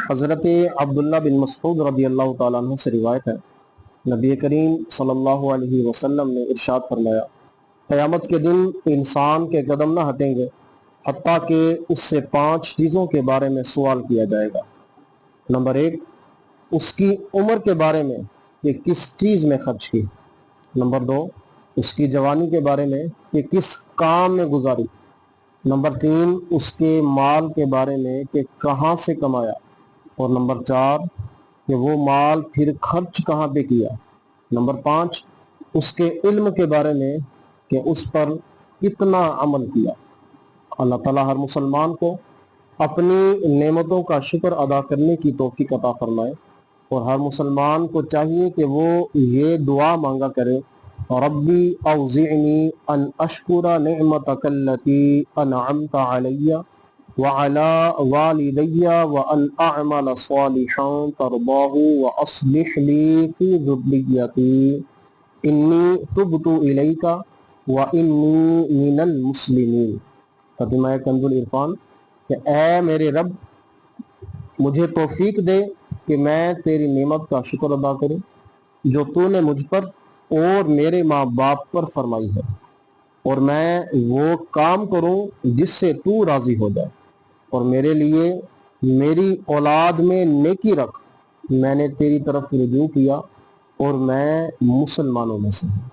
حضرت عبداللہ بن مسعود رضی اللہ تعالیٰ عنہ سے روایت ہے، نبی کریم صلی اللہ علیہ وسلم نے ارشاد فرمایا، قیامت کے دن انسان کے قدم نہ ہٹیں گے حتیٰ کہ اس سے 5 چیزوں کے بارے میں سوال کیا جائے گا۔ نمبر 1، اس کی عمر کے بارے میں کہ کس چیز میں خرچ کی۔ نمبر 2، اس کی جوانی کے بارے میں کہ کس کام میں گزاری۔ نمبر 3، اس کے مال کے بارے میں کہ کہاں سے کمایا۔ اور نمبر 4، کہ وہ مال پھر خرچ کہاں پہ کیا۔ نمبر 5، اس کے علم کے بارے میں کہ اس پر کتنا عمل کیا۔ اللہ تعالیٰ ہر مسلمان کو اپنی نعمتوں کا شکر ادا کرنے کی توفیق عطا فرمائے، اور ہر مسلمان کو چاہیے کہ وہ یہ دعا مانگا کرے، ربی اوزعنی ان اشکر نعمتک التی انعمت علی وعلی والدی وان اعمل صالحا ترضاہ واصلح لی فی ذریتی انی تبت الیک وانی من المسلمین۔ ترجمہ کنز العرفان کہ اے میرے رب، مجھے توفیق دے کہ میں تیری نعمت کا شکر ادا کروں جو تو نے مجھ پر اور میرے ماں باپ پر فرمائی ہے، اور میں وہ کام کروں جس سے تو راضی ہو جائے، اور میرے لیے میری اولاد میں نیکی رکھ، میں نے تیری طرف رجوع کیا اور میں مسلمانوں میں سے ہوں۔